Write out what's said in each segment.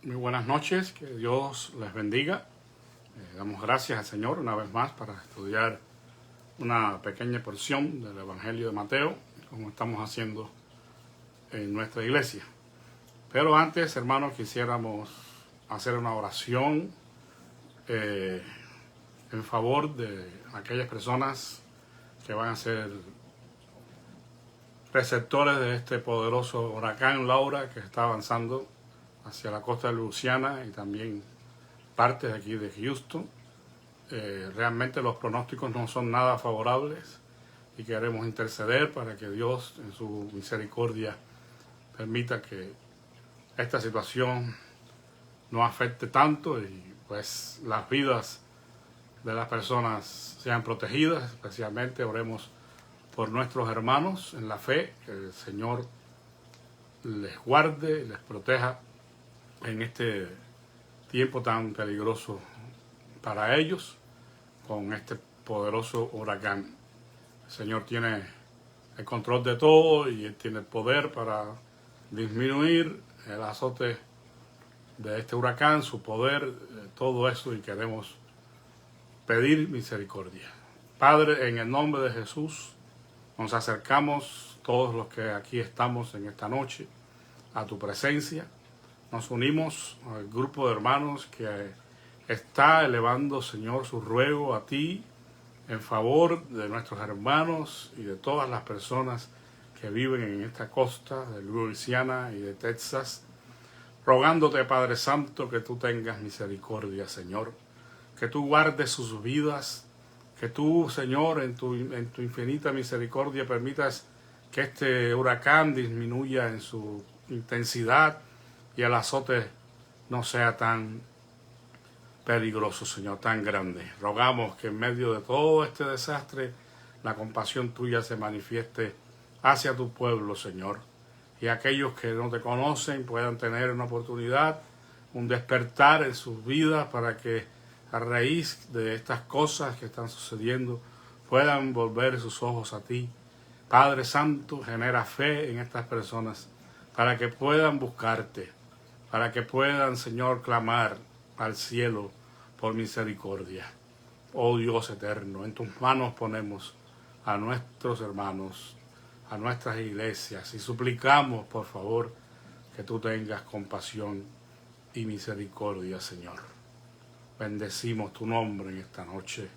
Muy buenas noches, que Dios les bendiga. Damos gracias al Señor una vez más para estudiar una pequeña porción del Evangelio de Mateo, como estamos haciendo en nuestra iglesia. Pero antes, hermanos, quisiéramos hacer una oración en favor de aquellas personas que van a ser receptores de este poderoso huracán Laura que está avanzando hacia la costa de Luisiana y también partes de aquí de Houston. Realmente los pronósticos no son nada favorables y queremos interceder para que Dios en su misericordia permita que esta situación no afecte tanto y pues las vidas de las personas sean protegidas. Especialmente oremos por nuestros hermanos en la fe, que el Señor les guarde y les proteja en este tiempo tan peligroso para ellos con este poderoso huracán. El Señor tiene el control de todo y Él tiene el poder para disminuir el azote de este huracán, su poder, todo eso, y queremos pedir misericordia. Padre, en el nombre de Jesús, nos acercamos todos los que aquí estamos en esta noche a tu presencia. Nos unimos al grupo de hermanos que está elevando, Señor, su ruego a ti en favor de nuestros hermanos y de todas las personas que viven en esta costa de Luisiana y de Texas, rogándote, Padre Santo, que tú tengas misericordia, Señor, que tú guardes sus vidas, que tú, Señor, en tu infinita misericordia permitas que este huracán disminuya en su intensidad y el azote no sea tan peligroso, Señor, tan grande. Rogamos que en medio de todo este desastre, la compasión tuya se manifieste hacia tu pueblo, Señor. Y aquellos que no te conocen puedan tener una oportunidad, un despertar en sus vidas para que a raíz de estas cosas que están sucediendo puedan volver sus ojos a ti. Padre Santo, genera fe en estas personas para que puedan buscarte, para que puedan, Señor, clamar al cielo por misericordia. Oh Dios eterno, en tus manos ponemos a nuestros hermanos, a nuestras iglesias, y suplicamos, por favor, que tú tengas compasión y misericordia, Señor. Bendecimos tu nombre en esta noche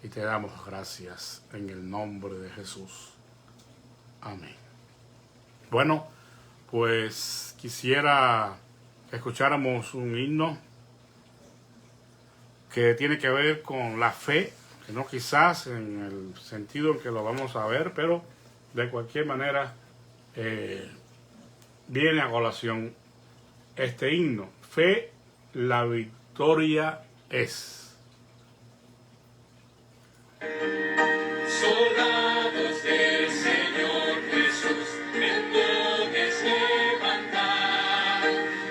y te damos gracias en el nombre de Jesús. Amén. Bueno, pues quisiera que escucháramos un himno que tiene que ver con la fe, que no quizás en el sentido en que lo vamos a ver, pero de cualquier manera viene a colación este himno. Fe, la victoria es. Soldados del Señor Jesús, entonces levantar,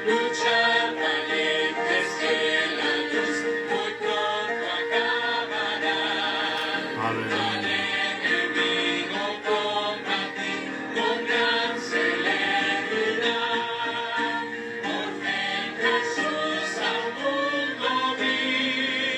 luchar valientes que la luz muy pronto acabará. Al enemigo combatir con gran celeridad, por fe en Jesús al mundo vi.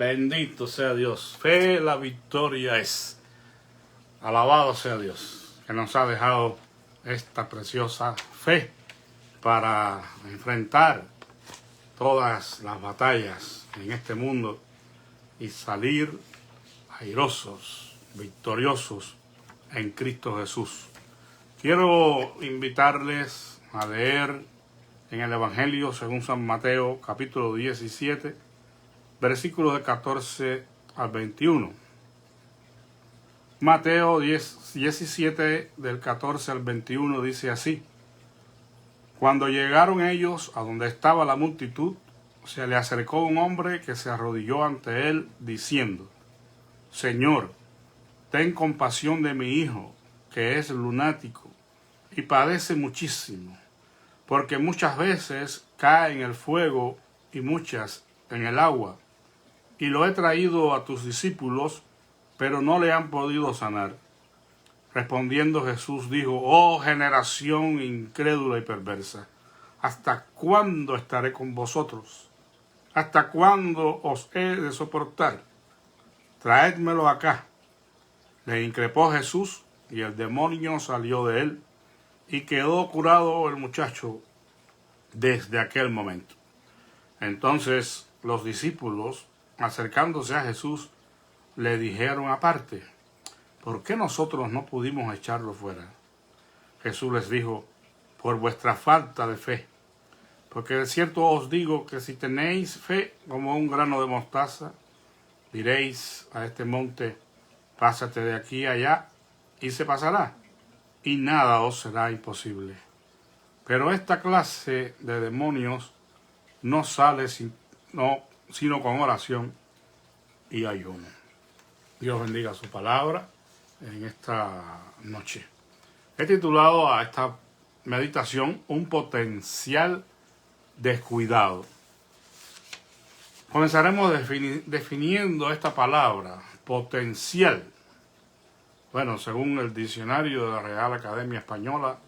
Bendito sea Dios. Fe, la victoria es. Alabado sea Dios, que nos ha dejado esta preciosa fe para enfrentar todas las batallas en este mundo y salir airosos, victoriosos en Cristo Jesús. Quiero invitarles a leer en el Evangelio según San Mateo, capítulo 17, versículos de 14 al 21. Mateo 17, del 14 al 21, dice así: Cuando llegaron ellos a donde estaba la multitud, se le acercó un hombre que se arrodilló ante él, diciendo: Señor, ten compasión de mi hijo, que es lunático y padece muchísimo, porque muchas veces cae en el fuego y muchas en el agua. Y lo he traído a tus discípulos, pero no le han podido sanar. Respondiendo Jesús dijo: Oh generación incrédula y perversa, ¿hasta cuándo estaré con vosotros? ¿Hasta cuándo os he de soportar? Traédmelo acá. Le increpó Jesús, y el demonio salió de él, y quedó curado el muchacho desde aquel momento. Entonces los discípulos, acercándose a Jesús, le dijeron aparte: ¿Por qué nosotros no pudimos echarlo fuera? Jesús les dijo: Por vuestra falta de fe. Porque de cierto os digo que si tenéis fe como un grano de mostaza, diréis a este monte: pásate de aquí a allá, y se pasará, y nada os será imposible. Pero esta clase de demonios no sale sino con oración y ayuno. Dios bendiga su palabra en esta noche. He titulado a esta meditación Un potencial descuidado. Comenzaremos definiendo esta palabra, potencial. Bueno, según el diccionario de la Real Academia Española,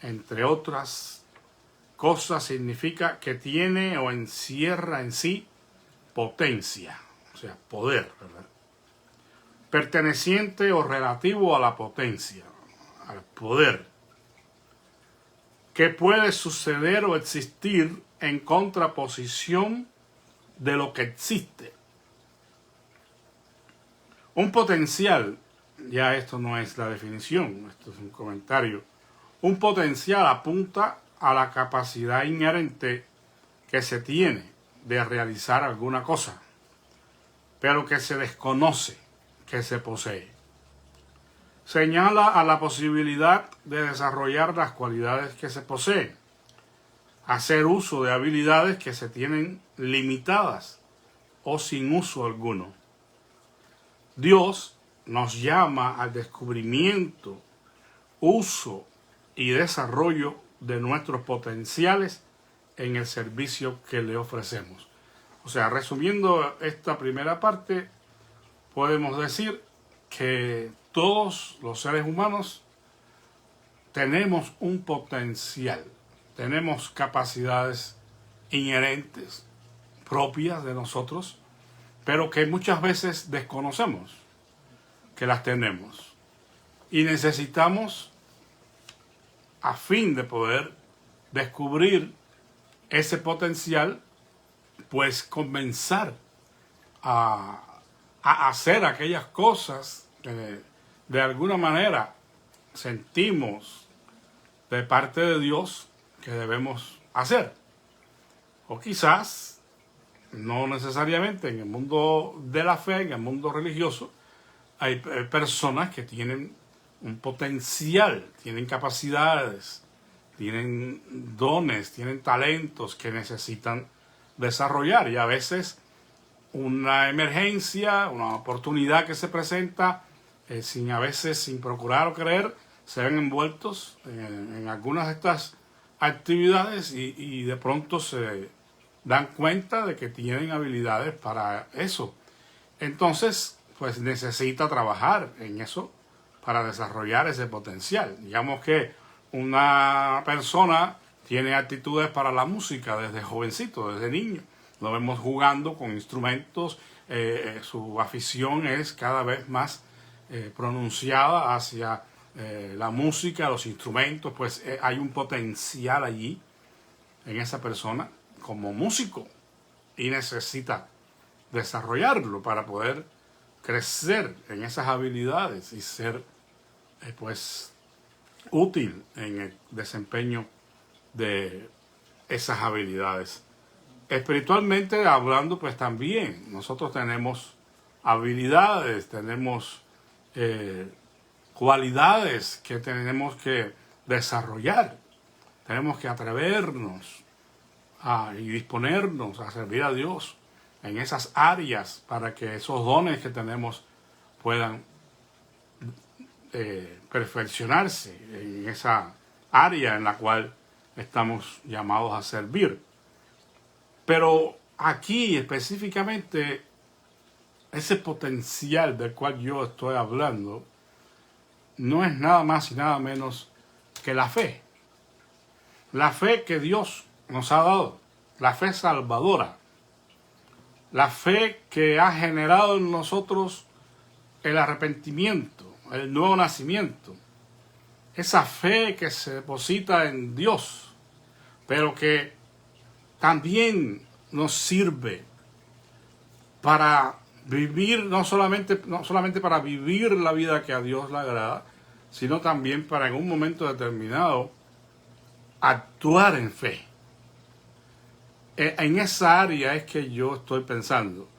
entre otras cosas, significa que tiene o encierra en sí potencia, o sea, poder, ¿verdad? Perteneciente o relativo a la potencia, al poder, que puede suceder o existir en contraposición de lo que existe. Un potencial, ya esto no es la definición, esto es un comentario. Un potencial apunta a la capacidad inherente que se tiene de realizar alguna cosa, pero que se desconoce que se posee. Señala a la posibilidad de desarrollar las cualidades que se poseen, hacer uso de habilidades que se tienen limitadas o sin uso alguno. Dios nos llama al descubrimiento, uso y desarrollo de nuestros potenciales en el servicio que le ofrecemos. O sea, resumiendo esta primera parte, podemos decir que todos los seres humanos tenemos un potencial, tenemos capacidades inherentes, propias de nosotros, pero que muchas veces desconocemos que las tenemos. Y necesitamos, a fin de poder descubrir ese potencial, pues comenzar a hacer aquellas cosas que de alguna manera sentimos de parte de Dios que debemos hacer. O quizás, no necesariamente en el mundo de la fe, en el mundo religioso, hay personas que tienen un potencial, tienen capacidades, tienen dones, tienen talentos que necesitan desarrollar, y a veces una emergencia, una oportunidad que se presenta, a veces sin procurar o querer, se ven envueltos en algunas de estas actividades y de pronto se dan cuenta de que tienen habilidades para eso. Entonces, pues necesita trabajar en eso para desarrollar ese potencial. Digamos que una persona tiene actitudes para la música desde jovencito, desde niño, lo vemos jugando con instrumentos, su afición es cada vez más pronunciada hacia la música, los instrumentos, pues hay un potencial allí en esa persona como músico y necesita desarrollarlo para poder crecer en esas habilidades y ser pues útil en el desempeño de esas habilidades. Espiritualmente hablando, pues también nosotros tenemos habilidades, tenemos cualidades que tenemos que desarrollar. Tenemos que atrevernos y disponernos a servir a Dios en esas áreas para que esos dones que tenemos puedan perfeccionarse en esa área en la cual estamos llamados a servir. Pero aquí específicamente ese potencial del cual yo estoy hablando no es nada más y nada menos que la fe. La fe que Dios nos ha dado, la fe salvadora, la fe que ha generado en nosotros el arrepentimiento, el nuevo nacimiento, esa fe que se deposita en Dios, pero que también nos sirve para vivir, no solamente para vivir la vida que a Dios le agrada, sino también para en un momento determinado actuar en fe. En esa área es que yo estoy pensando.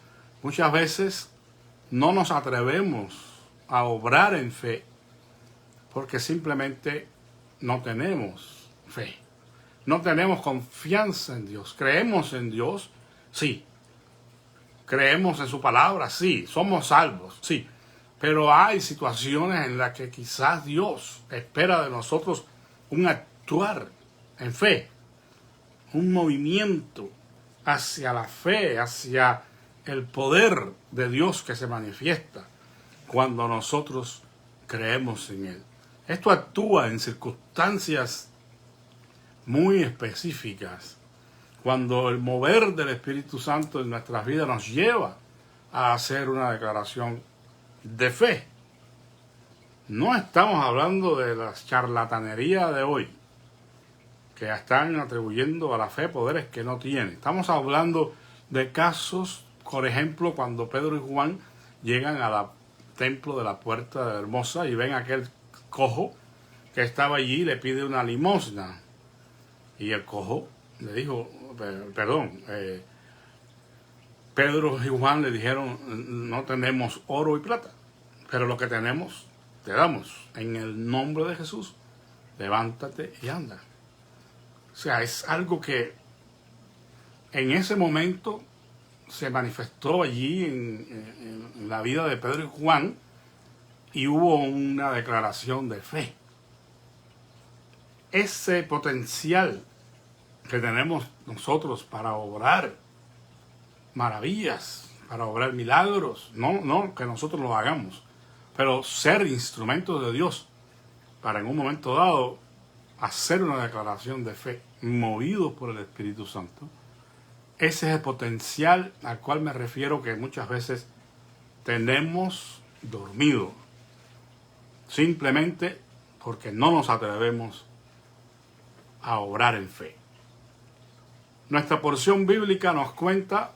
Muchas veces no nos atrevemos a obrar en fe porque simplemente no tenemos fe. No tenemos confianza en Dios. Creemos en Dios, sí. Creemos en su palabra, sí. Somos salvos, sí. Pero hay situaciones en las que quizás Dios espera de nosotros un actuar en fe, un movimiento hacia la fe, hacia el poder de Dios que se manifiesta cuando nosotros creemos en Él. Esto actúa en circunstancias muy específicas, cuando el mover del Espíritu Santo en nuestras vidas nos lleva a hacer una declaración de fe. No estamos hablando de la charlatanería de hoy, que están atribuyendo a la fe poderes que no tiene. Estamos hablando de casos, por ejemplo, cuando Pedro y Juan llegan al templo de la Puerta de la Hermosa y ven a aquel cojo que estaba allí y le pide una limosna. Y el cojo le dijo, Pedro y Juan le dijeron, no tenemos oro y plata, pero lo que tenemos te damos. En el nombre de Jesús, levántate y anda. O sea, es algo que en ese momento se manifestó allí en la vida de Pedro y Juan y hubo una declaración de fe. Ese potencial que tenemos nosotros para obrar maravillas, para obrar milagros, no que nosotros lo hagamos, pero ser instrumentos de Dios para en un momento dado hacer una declaración de fe movidos por el Espíritu Santo. Ese es el potencial al cual me refiero, que muchas veces tenemos dormido simplemente porque no nos atrevemos a obrar en fe. Nuestra porción bíblica nos cuenta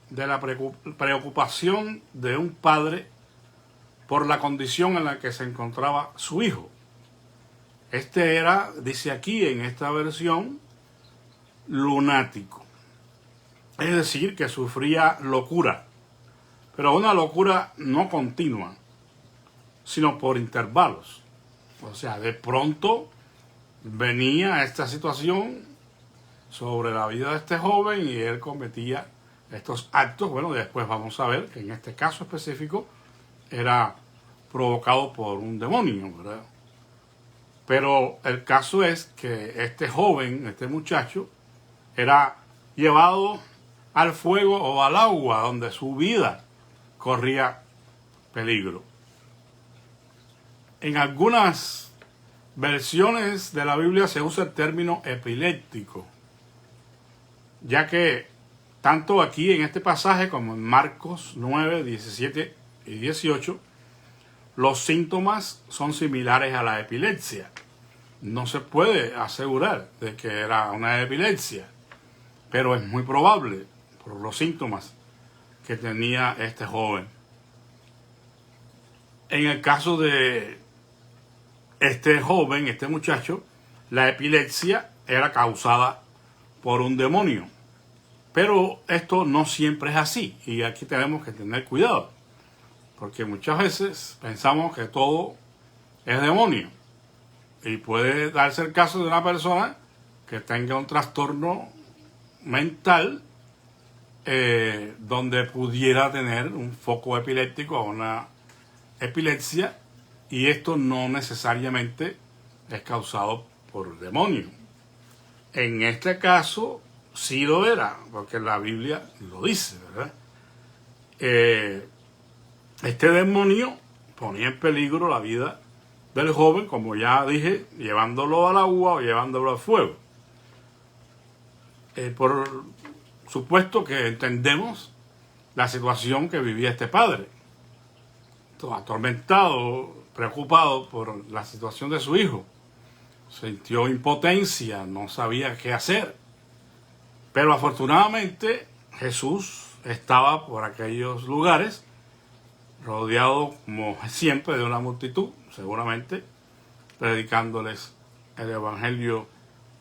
de la preocupación de un padre por la condición en la que se encontraba su hijo. Este era, dice aquí en esta versión, lunático. Es decir, que sufría locura, pero una locura no continua, sino por intervalos. O sea, de pronto venía esta situación sobre la vida de este joven y él cometía estos actos. Bueno, después vamos a ver que en este caso específico era provocado por un demonio, ¿verdad? Pero el caso es que este joven, este muchacho, era llevado al fuego o al agua donde su vida corría peligro. En algunas versiones de la Biblia se usa el término epiléptico, ya que tanto aquí en este pasaje como en Marcos 9, 17 y 18, los síntomas son similares a la epilepsia. No se puede asegurar de que era una epilepsia, pero es muy probable por los síntomas que tenía este joven. En el caso de este joven, este muchacho, la epilepsia era causada por un demonio. Pero esto no siempre es así y aquí tenemos que tener cuidado, porque muchas veces pensamos que todo es demonio y puede darse el caso de una persona que tenga un trastorno mental donde pudiera tener un foco epiléptico o una epilepsia, y esto no necesariamente es causado por demonio. En este caso sí lo era, porque la Biblia lo dice, ¿verdad? Este demonio ponía en peligro la vida del joven, como ya dije, llevándolo al agua o llevándolo al fuego. Por supuesto que entendemos la situación que vivía este padre, todo atormentado, preocupado por la situación de su hijo. Sintió impotencia, no sabía qué hacer. Pero afortunadamente Jesús estaba por aquellos lugares, rodeado como siempre de una multitud, seguramente, predicándoles el evangelio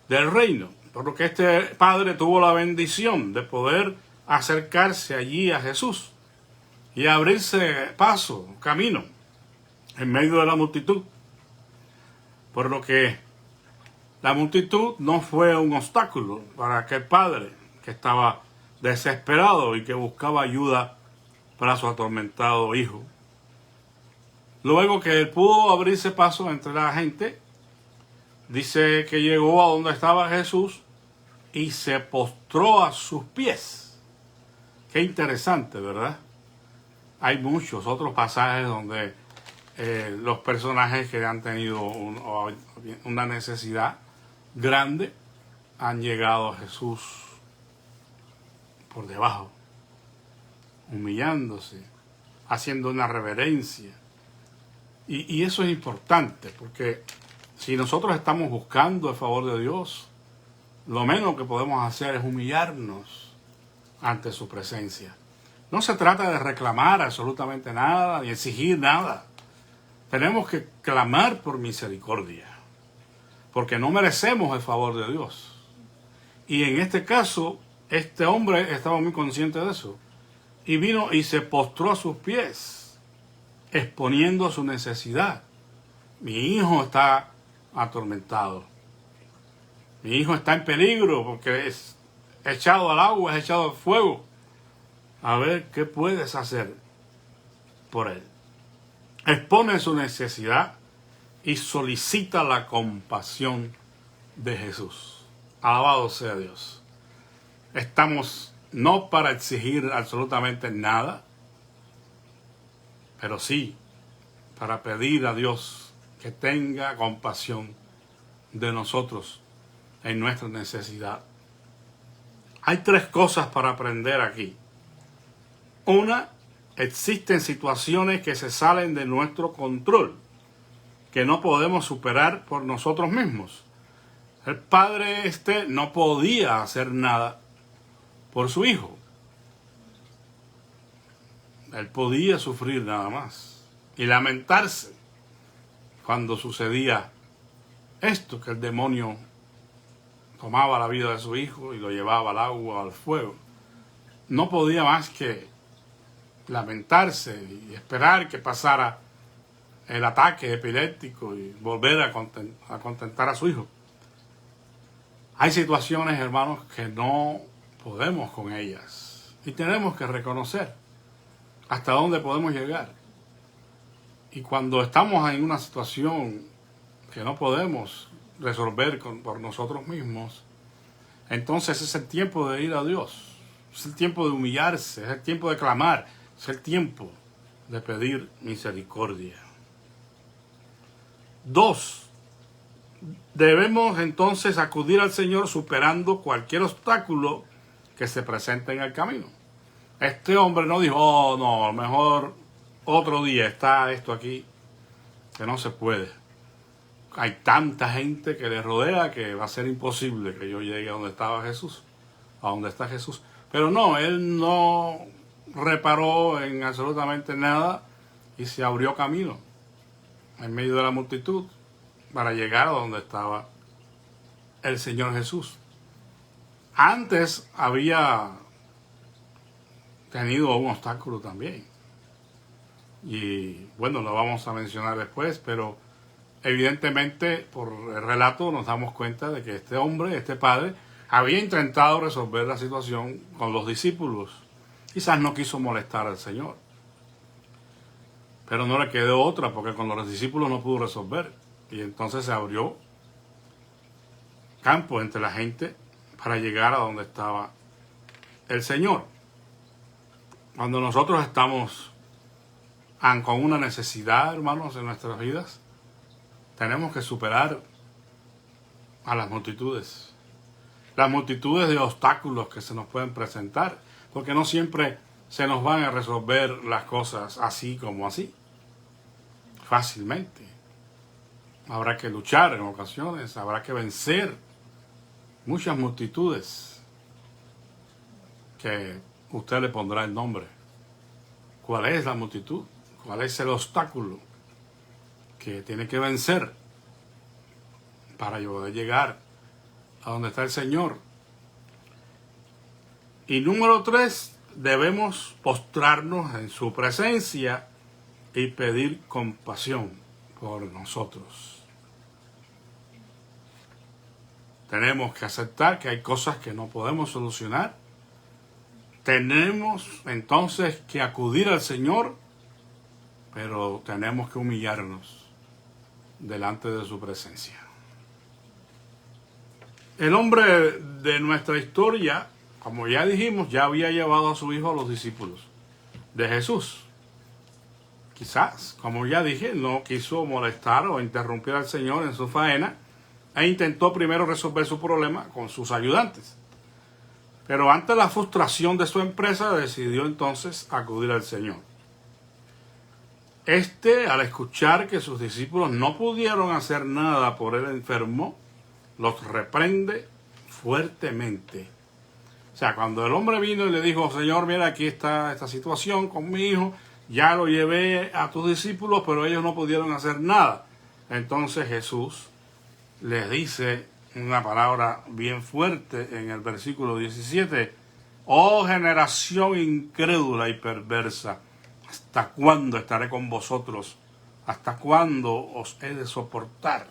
del reino. Por lo que este padre tuvo la bendición de poder acercarse allí a Jesús y abrirse paso, camino, en medio de la multitud. Por lo que la multitud no fue un obstáculo para aquel padre que estaba desesperado y que buscaba ayuda para su atormentado hijo. Luego que él pudo abrirse paso entre la gente, dice que llegó a donde estaba Jesús y se postró a sus pies. Qué interesante, ¿verdad? Hay muchos otros pasajes donde los personajes que han tenido una necesidad grande han llegado a Jesús por debajo, humillándose, haciendo una reverencia. Y eso es importante, porque si nosotros estamos buscando el favor de Dios, lo menos que podemos hacer es humillarnos ante su presencia. No se trata de reclamar absolutamente nada, ni exigir nada. Tenemos que clamar por misericordia, porque no merecemos el favor de Dios. Y en este caso, este hombre estaba muy consciente de eso, y vino y se postró a sus pies, exponiendo su necesidad. Mi hijo está atormentado. Mi hijo está en peligro porque es echado al agua, es echado al fuego. A ver, ¿qué puedes hacer por él? Expone su necesidad y solicita la compasión de Jesús. Alabado sea Dios. Estamos no para exigir absolutamente nada, pero sí para pedir a Dios que tenga compasión de nosotros en nuestra necesidad. Hay tres cosas para aprender aquí. Una, existen situaciones que se salen de nuestro control, que no podemos superar por nosotros mismos. El padre no podía hacer nada por su hijo. Él podía sufrir nada más y lamentarse cuando sucedía esto, que el demonio tomaba la vida de su hijo y lo llevaba al agua, al fuego. No podía más que lamentarse y esperar que pasara el ataque epiléptico y volver a contentar a su hijo. Hay situaciones, hermanos, que no podemos con ellas y tenemos que reconocer hasta dónde podemos llegar. Y cuando estamos en una situación que no podemos resolver por nosotros mismos, entonces es el tiempo de ir a Dios, es el tiempo de humillarse, es el tiempo de clamar, es el tiempo de pedir misericordia. 2. Debemos entonces acudir al Señor superando cualquier obstáculo que se presente en el camino. Este hombre no dijo, oh no, a lo mejor otro día está esto aquí, que no se puede. Hay tanta gente que le rodea que va a ser imposible que yo llegue a donde estaba Jesús, a donde está Jesús. Pero no, él no reparó en absolutamente nada y se abrió camino en medio de la multitud para llegar a donde estaba el Señor Jesús. Antes había tenido un obstáculo también. Y bueno, lo vamos a mencionar después, pero evidentemente por el relato nos damos cuenta de que este hombre, este padre, había intentado resolver la situación con los discípulos. Quizás no quiso molestar al Señor, pero no le quedó otra, porque con los discípulos no pudo resolver. Y entonces se abrió campo entre la gente para llegar a donde estaba el Señor. Cuando nosotros estamos con una necesidad, hermanos, en nuestras vidas, tenemos que superar a las multitudes de obstáculos que se nos pueden presentar, porque no siempre se nos van a resolver las cosas así como así, fácilmente. Habrá que luchar en ocasiones, habrá que vencer muchas multitudes que usted le pondrá el nombre. ¿Cuál es la multitud? ¿Cuál es el obstáculo que tiene que vencer para poder llegar a donde está el Señor? Y número 3, debemos postrarnos en su presencia y pedir compasión por nosotros. Tenemos que aceptar que hay cosas que no podemos solucionar. Tenemos entonces que acudir al Señor, pero tenemos que humillarnos delante de su presencia. El hombre de nuestra historia, como ya dijimos, ya había llevado a su hijo a los discípulos de Jesús. Quizás, como ya dije, no quiso molestar o interrumpir al Señor en su faena e intentó primero resolver su problema con sus ayudantes. Pero ante la frustración de su empresa, decidió entonces acudir al Señor. Al escuchar que sus discípulos no pudieron hacer nada por el enfermo, los reprende fuertemente. O sea, cuando el hombre vino y le dijo, Señor, mira, aquí está esta situación con mi hijo, ya lo llevé a tus discípulos, pero ellos no pudieron hacer nada. Entonces Jesús les dice una palabra bien fuerte en el versículo 17. Oh generación incrédula y perversa, ¿hasta cuándo estaré con vosotros? ¿Hasta cuándo os he de soportar?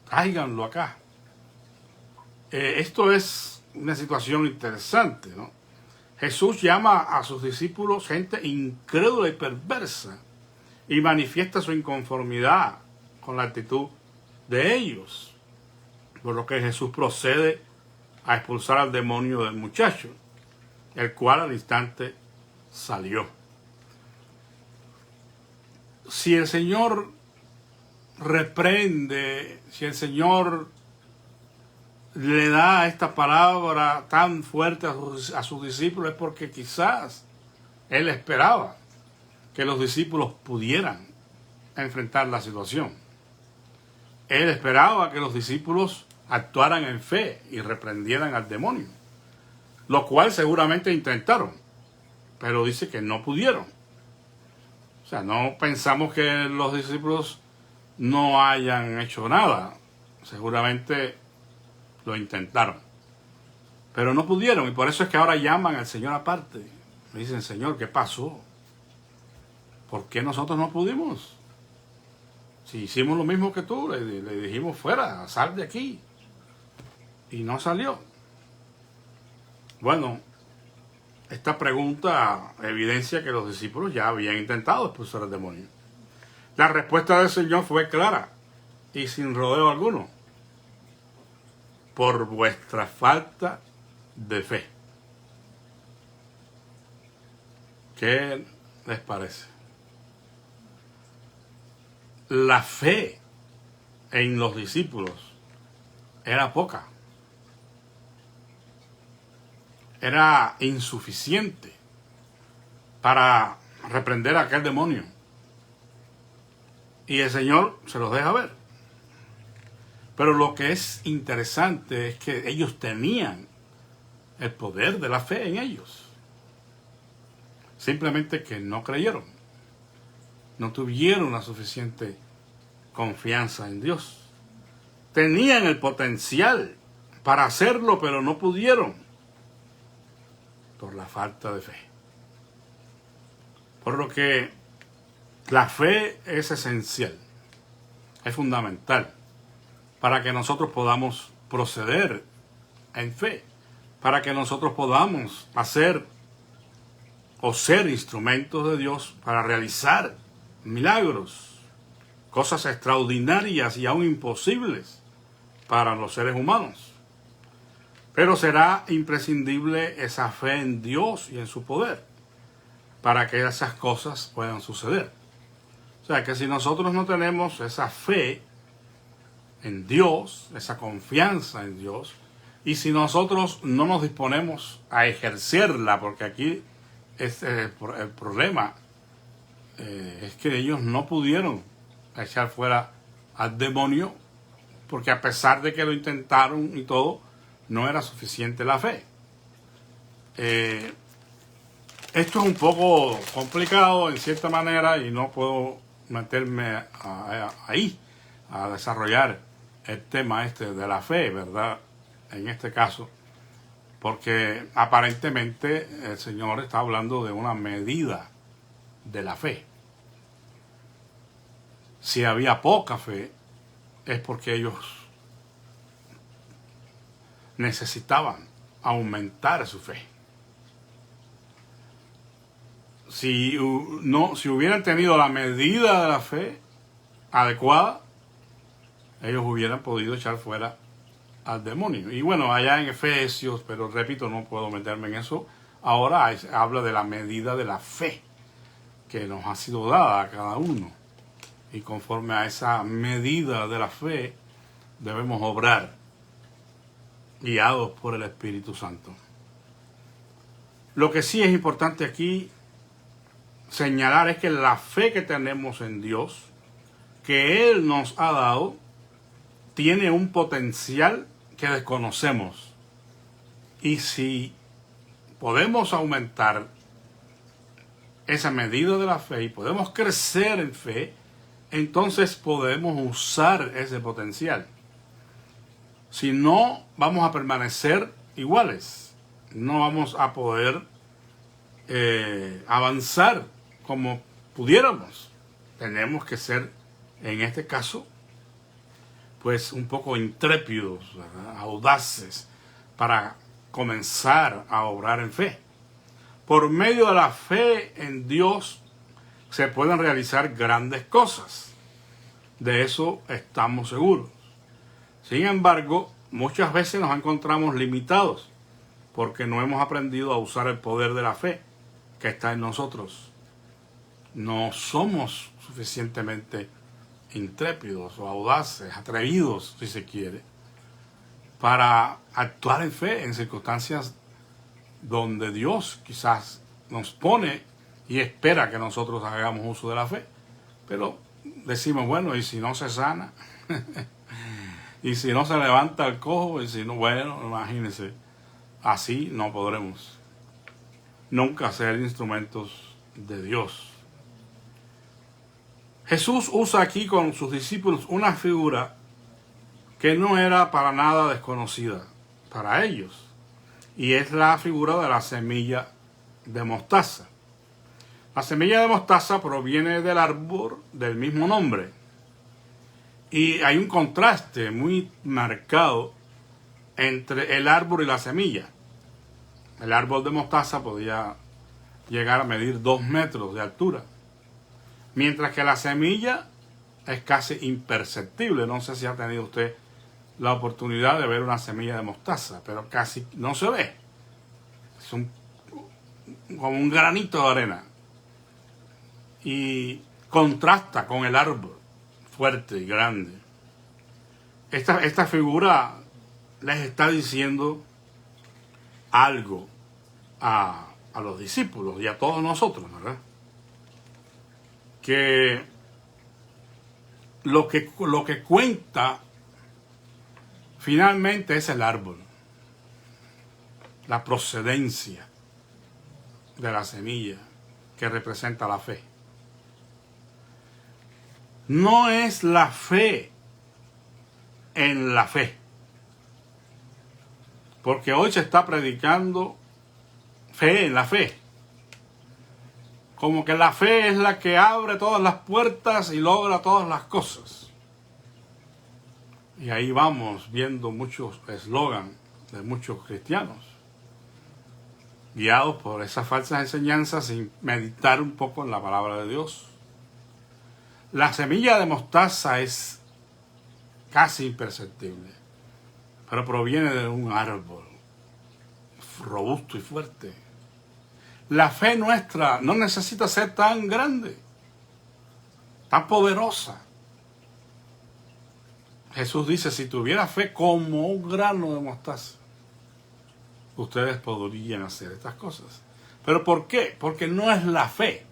Tráiganlo acá. Esto es una situación interesante, ¿no? Jesús llama a sus discípulos gente incrédula y perversa y manifiesta su inconformidad con la actitud de ellos, por lo que Jesús procede a expulsar al demonio del muchacho, el cual al instante salió. Si el Señor reprende, si el Señor le da esta palabra tan fuerte a sus discípulos, es porque quizás Él esperaba que los discípulos pudieran enfrentar la situación. Él esperaba que los discípulos actuaran en fe y reprendieran al demonio, lo cual seguramente intentaron, pero dice que no pudieron. O sea, no pensamos que los discípulos no hayan hecho nada. Seguramente lo intentaron, pero no pudieron, y por eso es que ahora llaman al Señor aparte. Me dicen, Señor, ¿qué pasó? ¿Por qué nosotros no pudimos? Si hicimos lo mismo que tú, le dijimos fuera, sal de aquí, y no salió. Bueno, esta pregunta evidencia que los discípulos ya habían intentado expulsar al demonio. La respuesta del Señor fue clara y sin rodeo alguno: por vuestra falta de fe. ¿Qué les parece? La fe en los discípulos era poca. era insuficiente para reprender a aquel demonio. Y el Señor se los deja ver. Pero lo que es interesante es que ellos tenían el poder de la fe en ellos. Simplemente que no creyeron. No tuvieron la suficiente confianza en Dios. Tenían el potencial para hacerlo, pero no pudieron. Por la falta de fe. Por lo que la fe es esencial. Es fundamental para que nosotros podamos proceder en fe, para que nosotros podamos hacer o ser instrumentos de Dios para realizar milagros, cosas extraordinarias y aún imposibles para los seres humanos. Pero será imprescindible esa fe en Dios y en su poder para que esas cosas puedan suceder. O sea que si nosotros no tenemos esa fe en Dios, esa confianza en Dios, y si nosotros no nos disponemos a ejercerla, porque aquí es el problema es que ellos no pudieron echar fuera al demonio, porque a pesar de que lo intentaron y todo, no era suficiente la fe. Esto es un poco complicado en cierta manera y no puedo meterme ahí a desarrollar el tema de la fe, ¿verdad? En este caso, porque aparentemente el Señor está hablando de una medida de la fe. Si había poca fe, es porque ellos necesitaban aumentar su fe. Si hubieran tenido la medida de la fe adecuada, ellos hubieran podido echar fuera al demonio. Y bueno, allá en Efesios, pero repito, no puedo meterme en eso. Ahora habla de la medida de la fe que nos ha sido dada a cada uno. Y conforme a esa medida de la fe, debemos obrar, guiados por el Espíritu Santo. Lo que sí es importante aquí señalar es que la fe que tenemos en Dios, que Él nos ha dado, tiene un potencial que desconocemos. Y si podemos aumentar esa medida de la fe y podemos crecer en fe, entonces podemos usar ese potencial. Si no, vamos a permanecer iguales. No vamos a poder avanzar como pudiéramos. Tenemos que ser, en este caso, pues un poco intrépidos, ¿verdad? Audaces, para comenzar a obrar en fe. Por medio de la fe en Dios se pueden realizar grandes cosas. De eso estamos seguros. Sin embargo, muchas veces nos encontramos limitados porque no hemos aprendido a usar el poder de la fe que está en nosotros. No somos suficientemente intrépidos o audaces, atrevidos, si se quiere, para actuar en fe en circunstancias donde Dios quizás nos pone y espera que nosotros hagamos uso de la fe. Pero decimos, bueno, ¿y si no se sana? ¿Y si no se levanta el cojo? ¿Y si no? Bueno, imagínense, así no podremos nunca ser instrumentos de Dios. Jesús usa aquí con sus discípulos una figura que no era para nada desconocida para ellos, y es la figura de la semilla de mostaza. La semilla de mostaza proviene del árbol del mismo nombre, y hay un contraste muy marcado entre el árbol y la semilla. El árbol de mostaza podía llegar a medir 2 metros de altura, mientras que la semilla es casi imperceptible. No sé si ha tenido usted la oportunidad de ver una semilla de mostaza, pero casi no se ve. Es como un granito de arena. Y contrasta con el árbol fuerte y grande. Esta figura les está diciendo algo a los discípulos y a todos nosotros, ¿verdad? Que lo que cuenta finalmente es el árbol, la procedencia de la semilla que representa la fe. No es la fe en la fe, porque hoy se está predicando fe en la fe, como que la fe es la que abre todas las puertas y logra todas las cosas. Y ahí vamos viendo muchos eslogans de muchos cristianos, guiados por esas falsas enseñanzas sin meditar un poco en la palabra de Dios. La semilla de mostaza es casi imperceptible, pero proviene de un árbol robusto y fuerte. La fe nuestra no necesita ser tan grande, tan poderosa. Jesús dice, si tuviera fe como un grano de mostaza, ustedes podrían hacer estas cosas. ¿Pero por qué? Porque no es la fe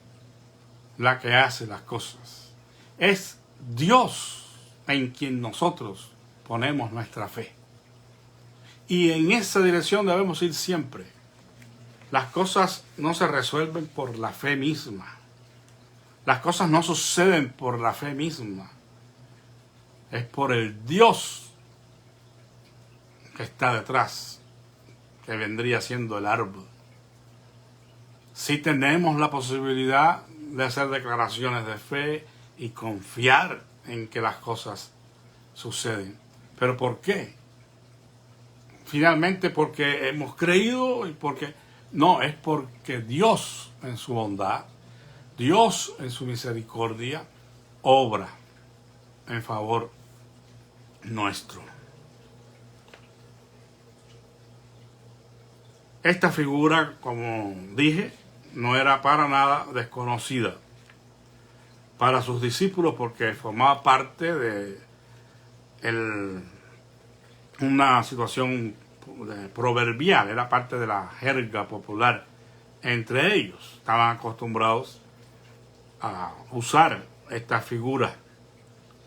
la que hace las cosas. Es Dios en quien nosotros ponemos nuestra fe. Y en esa dirección debemos ir siempre. Las cosas no se resuelven por la fe misma. Las cosas no suceden por la fe misma. Es por el Dios que está detrás, que vendría siendo el árbol. Si tenemos la posibilidad de hacer declaraciones de fe y confiar en que las cosas suceden. ¿Pero por qué? Finalmente porque hemos creído y porque... No, es porque Dios en su bondad, Dios en su misericordia, obra en favor nuestro. Esta figura, como dije, no era para nada desconocida para sus discípulos porque formaba parte de una situación proverbial, era parte de la jerga popular entre ellos. Estaban acostumbrados a usar esta figura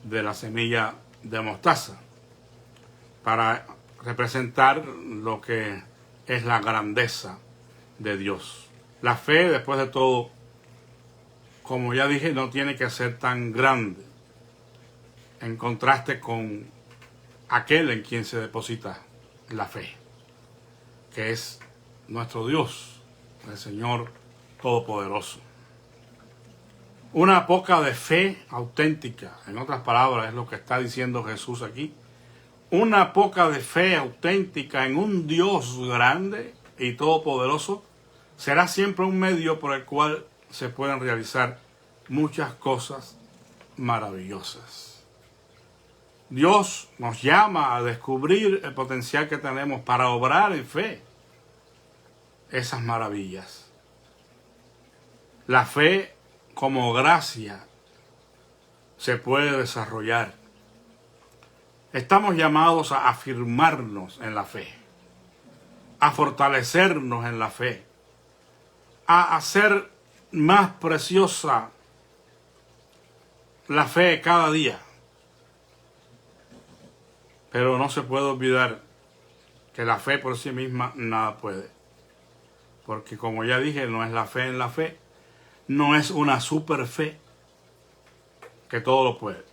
de la semilla de mostaza para representar lo que es la grandeza de Dios. La fe, después de todo, como ya dije, no tiene que ser tan grande en contraste con aquel en quien se deposita la fe, que es nuestro Dios, el Señor Todopoderoso. Una poca de fe auténtica, en otras palabras, es lo que está diciendo Jesús aquí. Una poca de fe auténtica en un Dios grande y todopoderoso será siempre un medio por el cual se pueden realizar muchas cosas maravillosas. Dios nos llama a descubrir el potencial que tenemos para obrar en fe esas maravillas. La fe como gracia se puede desarrollar. Estamos llamados a afirmarnos en la fe, a fortalecernos en la fe, a hacer más preciosa la fe cada día. Pero no se puede olvidar que la fe por sí misma nada puede. Porque como ya dije, no es la fe en la fe, no es una super fe que todo lo puede.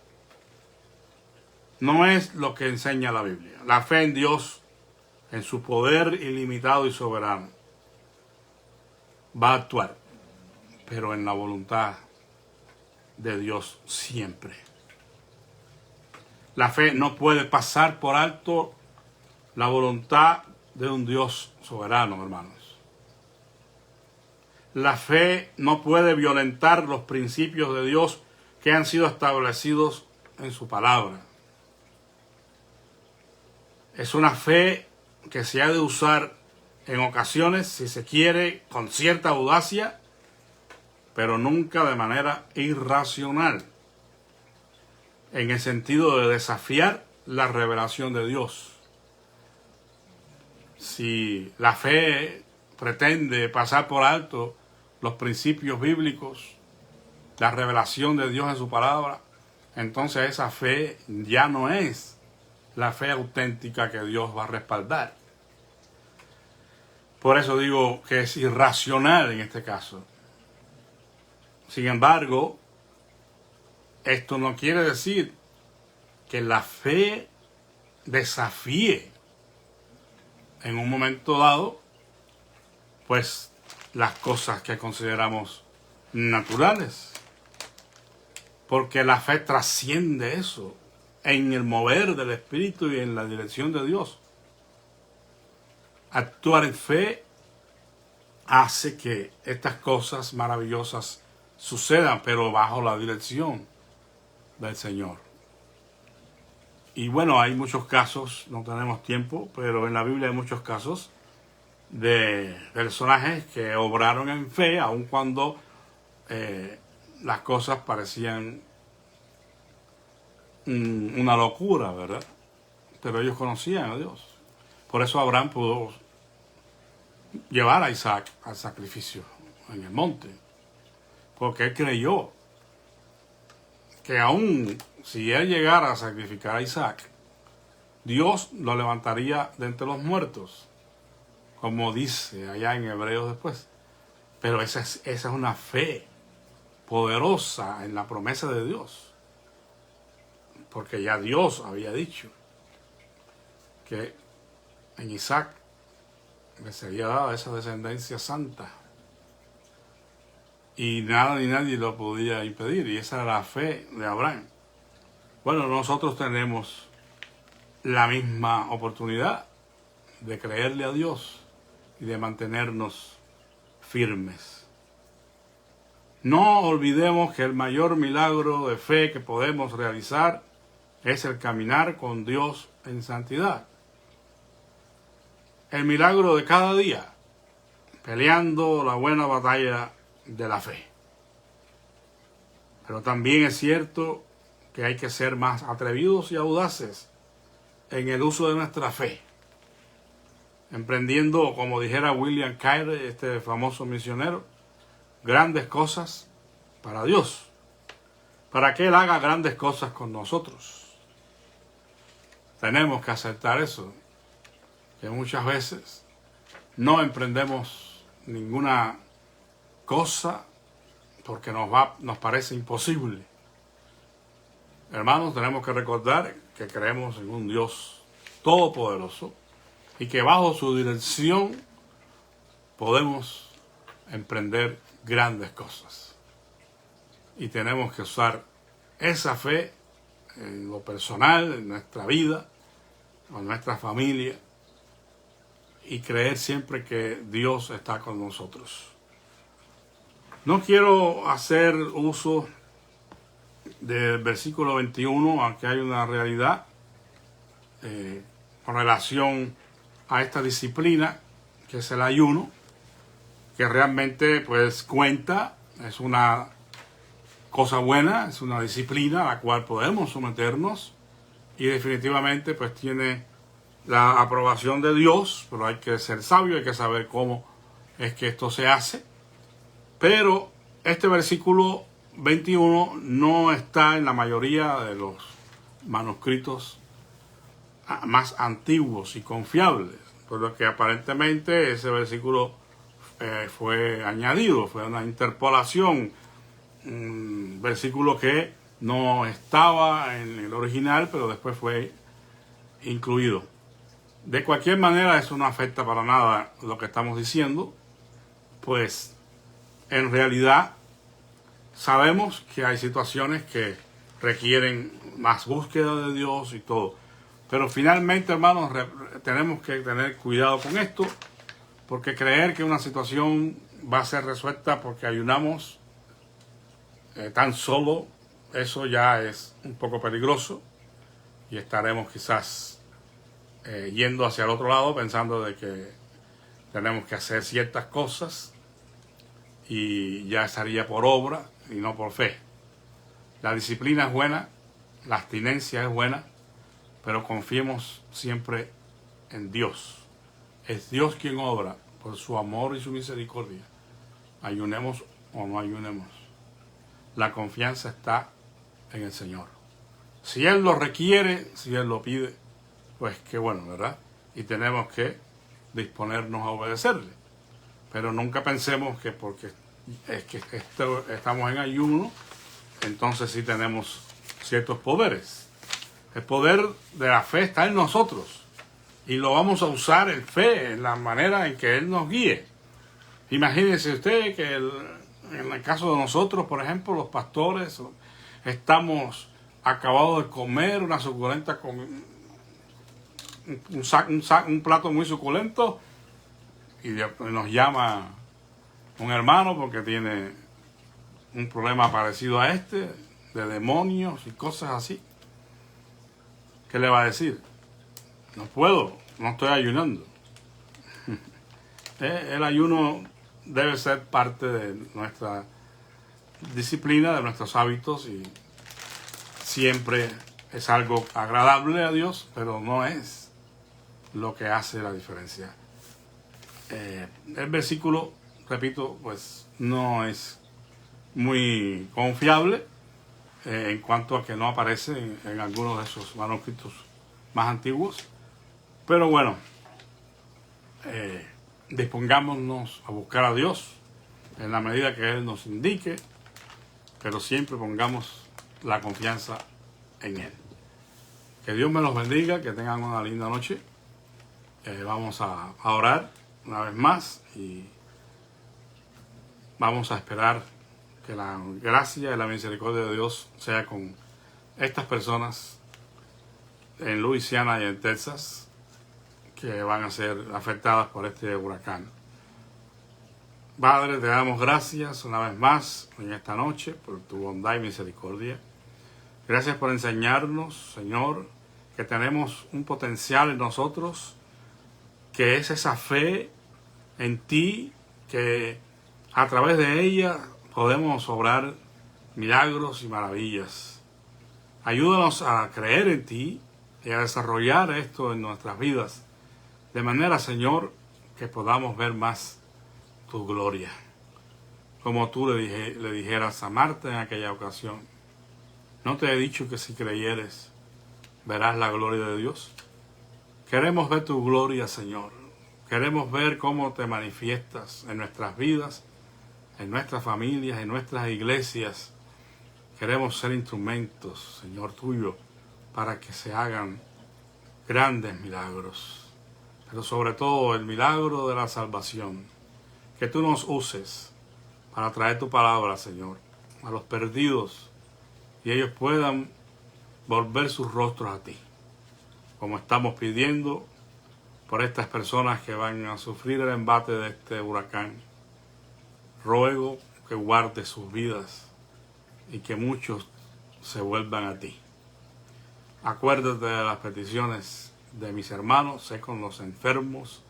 No es lo que enseña la Biblia. La fe en Dios, en su poder ilimitado y soberano, va a actuar, pero en la voluntad de Dios siempre. La fe no puede pasar por alto la voluntad de un Dios soberano, hermanos. La fe no puede violentar los principios de Dios que han sido establecidos en su palabra. Es una fe que se ha de usar en ocasiones, si se quiere, con cierta audacia, pero nunca de manera irracional, en el sentido de desafiar la revelación de Dios. Si la fe pretende pasar por alto los principios bíblicos, la revelación de Dios en su palabra, entonces esa fe ya no es la fe auténtica que Dios va a respaldar. Por eso digo que es irracional en este caso. Sin embargo, esto no quiere decir que la fe desafíe en un momento dado, pues, las cosas que consideramos naturales. Porque la fe trasciende eso en el mover del Espíritu y en la dirección de Dios. Actuar en fe hace que estas cosas maravillosas sucedan, pero bajo la dirección del Señor. Y bueno, hay muchos casos, no tenemos tiempo, pero en la Biblia hay muchos casos de personajes que obraron en fe, aun cuando las cosas parecían una locura, ¿verdad? Pero ellos conocían a Dios. Por eso Abraham pudo llevar a Isaac al sacrificio en el monte, porque él creyó que aún si él llegara a sacrificar a Isaac, Dios lo levantaría de entre los muertos, como dice allá en Hebreos después. Pero esa es una fe poderosa en la promesa de Dios, porque ya Dios había dicho que en Isaac le sería dada esa descendencia santa, y nada ni nadie lo podía impedir, y esa era la fe de Abraham. Bueno, nosotros tenemos la misma oportunidad de creerle a Dios y de mantenernos firmes. No olvidemos que el mayor milagro de fe que podemos realizar es el caminar con Dios en santidad. El milagro de cada día, peleando la buena batalla de la fe. Pero también es cierto que hay que ser más atrevidos y audaces en el uso de nuestra fe, emprendiendo, como dijera William Carey, este famoso misionero, grandes cosas para Dios, para que Él haga grandes cosas con nosotros. Tenemos que aceptar eso, que muchas veces no emprendemos ninguna cosa porque nos parece imposible. Hermanos, tenemos que recordar que creemos en un Dios todopoderoso y que bajo su dirección podemos emprender grandes cosas. Y tenemos que usar esa fe en lo personal, en nuestra vida, con nuestra familia, y creer siempre que Dios está con nosotros. No quiero hacer uso del versículo 21, aunque hay una realidad con relación a esta disciplina, que es el ayuno, que realmente pues cuenta, es una cosa buena, es una disciplina a la cual podemos someternos, y definitivamente pues tiene la aprobación de Dios, pero hay que ser sabio, hay que saber cómo es que esto se hace. Pero este versículo 21 no está en la mayoría de los manuscritos más antiguos y confiables, por lo que aparentemente ese versículo fue añadido, fue una interpolación, un versículo que no estaba en el original, pero después fue incluido. De cualquier manera, eso no afecta para nada lo que estamos diciendo, pues en realidad sabemos que hay situaciones que requieren más búsqueda de Dios y todo. Pero finalmente, hermanos, tenemos que tener cuidado con esto, porque creer que una situación va a ser resuelta porque ayunamos tan solo, eso ya es un poco peligroso, y estaremos quizás yendo hacia el otro lado pensando de que tenemos que hacer ciertas cosas y ya estaría por obra y no por fe. La disciplina es buena, la abstinencia es buena, pero confiemos siempre en Dios. Es Dios quien obra por su amor y su misericordia, ayunemos o no ayunemos, la confianza está en el Señor. Si Él lo requiere, si Él lo pide, pues qué bueno, ¿verdad? Y tenemos que disponernos a obedecerle. Pero nunca pensemos que porque estamos en ayuno, entonces sí tenemos ciertos poderes. El poder de la fe está en nosotros y lo vamos a usar en fe, en la manera en que Él nos guíe. Imagínense usted que en el caso de nosotros, por ejemplo, los pastores, estamos acabados de comer una suculenta un plato muy suculento y nos llama un hermano porque tiene un problema parecido a este, de demonios y cosas así. ¿Qué le va a decir? No puedo, no estoy ayunando. El ayuno debe ser parte de nuestra disciplina, de nuestros hábitos, y siempre es algo agradable a Dios, pero no es lo que hace la diferencia. El versículo, repito, pues no es muy confiable en cuanto a que no aparece en algunos de esos manuscritos más antiguos, pero bueno, dispongámonos a buscar a Dios en la medida que Él nos indique, pero siempre pongamos la confianza en Él. Que Dios me los bendiga, que tengan una linda noche. Vamos a orar una vez más y vamos a esperar que la gracia y la misericordia de Dios sea con estas personas en Luisiana y en Texas que van a ser afectadas por este huracán. Padre, te damos gracias una vez más en esta noche por tu bondad y misericordia. Gracias por enseñarnos, Señor, que tenemos un potencial en nosotros, que es esa fe en ti, que a través de ella podemos obrar milagros y maravillas. Ayúdanos a creer en ti y a desarrollar esto en nuestras vidas, de manera, Señor, que podamos ver más tu gloria. Como tú le dijeras a Marta en aquella ocasión, ¿no te he dicho que si creyeres verás la gloria de Dios? Queremos ver tu gloria, Señor. Queremos ver cómo te manifiestas en nuestras vidas, en nuestras familias, en nuestras iglesias. Queremos ser instrumentos, Señor, tuyo, para que se hagan grandes milagros. Pero sobre todo el milagro de la salvación. Que tú nos uses para traer tu palabra, Señor, a los perdidos, y ellos puedan volver sus rostros a ti, como estamos pidiendo por estas personas que van a sufrir el embate de este huracán. Ruego que guardes sus vidas y que muchos se vuelvan a ti. Acuérdate de las peticiones de mis hermanos, sé con los enfermos,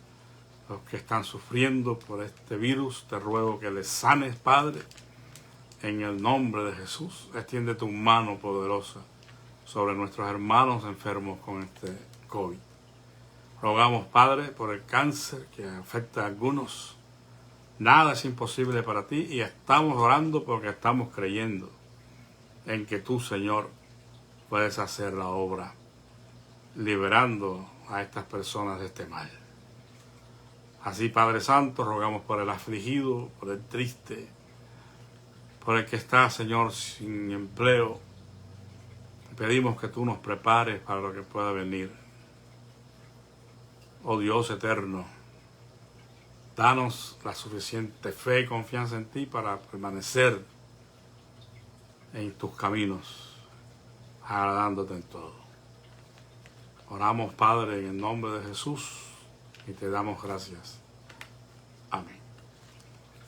los que están sufriendo por este virus. Te ruego que les sanes, Padre, en el nombre de Jesús. Extiende tu mano poderosa sobre nuestros hermanos enfermos con este COVID. Rogamos, Padre, por el cáncer que afecta a algunos. Nada es imposible para ti y estamos orando porque estamos creyendo en que tú, Señor, puedes hacer la obra, liberando a estas personas de este mal. Así, Padre Santo, rogamos por el afligido, por el triste, por el que está, Señor, sin empleo. Pedimos que tú nos prepares para lo que pueda venir. Oh Dios eterno, danos la suficiente fe y confianza en ti para permanecer en tus caminos, agradándote en todo. Oramos, Padre, en el nombre de Jesús y te damos gracias. Amén.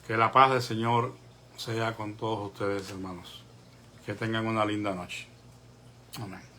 Que la paz del Señor sea con todos ustedes, hermanos. Que tengan una linda noche. Amén.